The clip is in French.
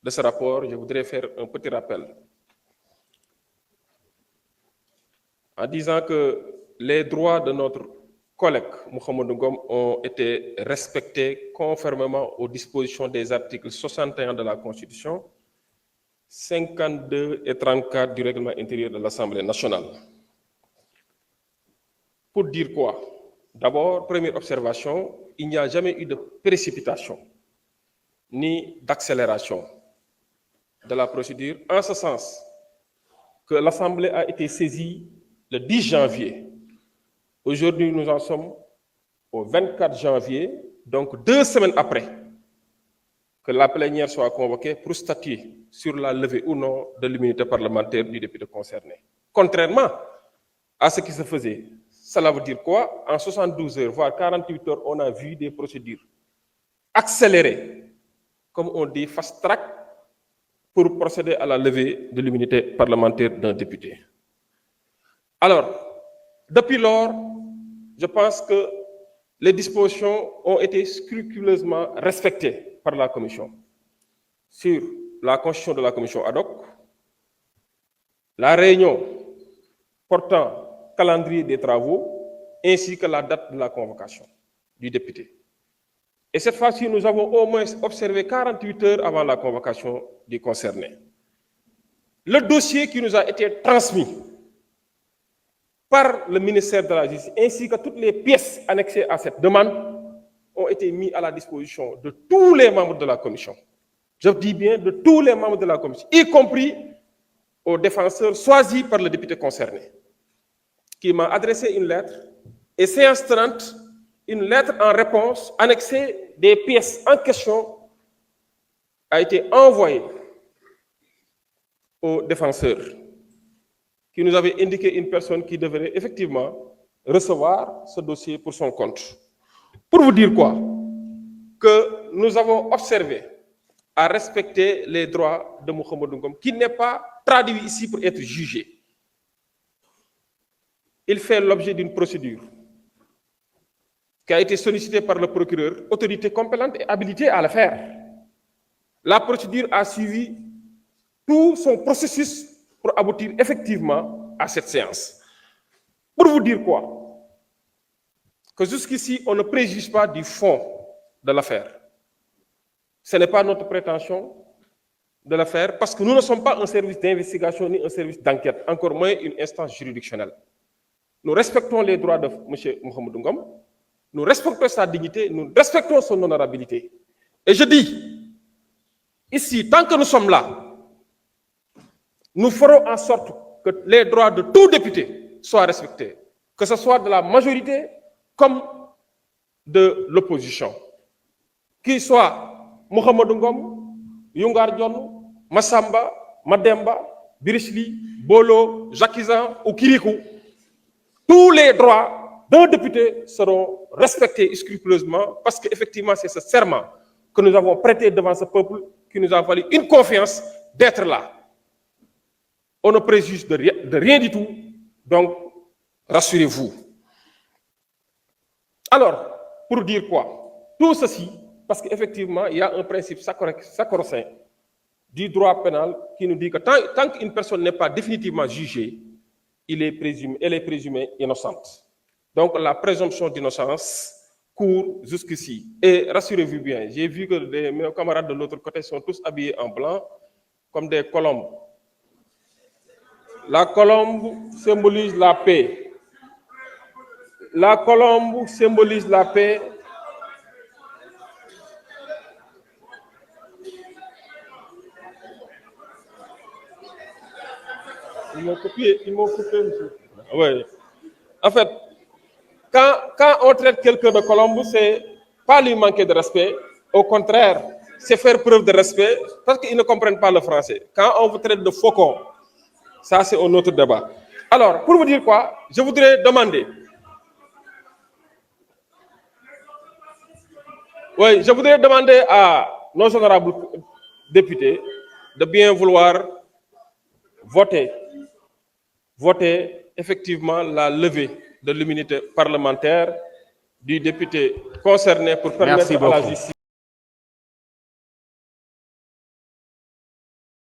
de ce rapport, je voudrais faire un petit rappel en disant que les droits de notre collègue Mohamed Ngom ont été respectés conformément aux dispositions des articles 61 de la Constitution, 52 et 34 du règlement intérieur de l'Assemblée nationale. Pour dire quoi? D'abord, première observation, il n'y a jamais eu de précipitation ni d'accélération de la procédure, en ce sens que l'Assemblée a été saisie le 10 janvier. Aujourd'hui, nous en sommes au 24 janvier, donc 2 semaines après que la plénière soit convoquée pour statuer sur la levée ou non de l'immunité parlementaire du député concerné. Contrairement à ce qui se faisait, cela veut dire quoi? En 72 heures, voire 48 heures, on a vu des procédures accélérées, comme on dit, fast track, pour procéder à la levée de l'immunité parlementaire d'un député. Alors, depuis lors, je pense que les dispositions ont été scrupuleusement respectées par la Commission sur la constitution de la Commission ad hoc, la réunion portant calendrier des travaux, ainsi que la date de la convocation du député. Et cette fois-ci, nous avons au moins observé 48 heures avant la convocation du concerné. Le dossier qui nous a été transmis par le ministère de la Justice, ainsi que toutes les pièces annexées à cette demande, ont été mis à la disposition de tous les membres de la Commission. Je dis bien de tous les membres de la Commission, y compris aux défenseurs choisis par le député concerné, qui m'a adressé une lettre, et séance 30, une lettre en réponse annexée des pièces en question a été envoyée aux défenseurs, qui nous avait indiqué une personne qui devrait effectivement recevoir ce dossier pour son compte. Pour vous dire quoi? Que nous avons observé à respecter les droits de Mohamed Ngom, qui n'est pas traduit ici pour être jugé. Il fait l'objet d'une procédure qui a été sollicitée par le procureur, autorité compétente et habilitée à le faire. La procédure a suivi tout son processus pour aboutir effectivement à cette séance. Pour vous dire quoi? Que jusqu'ici, on ne préjuge pas du fond de l'affaire. Ce n'est pas notre prétention de le faire parce que nous ne sommes pas un service d'investigation ni un service d'enquête, encore moins une instance juridictionnelle. Nous respectons les droits de M. Mohamed Ngom, nous respectons sa dignité, nous respectons son honorabilité. Et je dis, ici, tant que nous sommes là, nous ferons en sorte que les droits de tout député soient respectés, que ce soit de la majorité comme de l'opposition. Qu'il soit Mohamed Ngom, Yungar Dion, Massamba, Mademba, Birishli, Bolo, Jacquizan ou Kirikou, tous les droits d'un député seront respectés scrupuleusement parce qu'effectivement c'est ce serment que nous avons prêté devant ce peuple qui nous a valu une confiance d'être là. On ne préjuge de rien du tout, donc rassurez-vous. Alors, pour dire quoi? Tout ceci, parce qu'effectivement, il y a un principe sacro-saint du droit pénal qui nous dit que tant qu'une personne n'est pas définitivement jugée, elle est présumée innocente. Donc la présomption d'innocence court jusqu'ici. Et rassurez-vous bien, j'ai vu que mes camarades de l'autre côté sont tous habillés en blanc, comme des colombes. La colombe symbolise la paix. La colombe symbolise la paix. Ils m'ont coupé, monsieur. Oui. En fait, quand on traite quelqu'un de colombe, c'est pas lui manquer de respect. Au contraire, c'est faire preuve de respect parce qu'ils ne comprennent pas le français. Quand on vous traite de faucon, ça c'est un autre débat. Alors, pour vous dire quoi, je voudrais demander. Oui, je voudrais demander à nos honorables députés de bien vouloir voter effectivement la levée de l'immunité parlementaire du député concerné pour permettre à la justice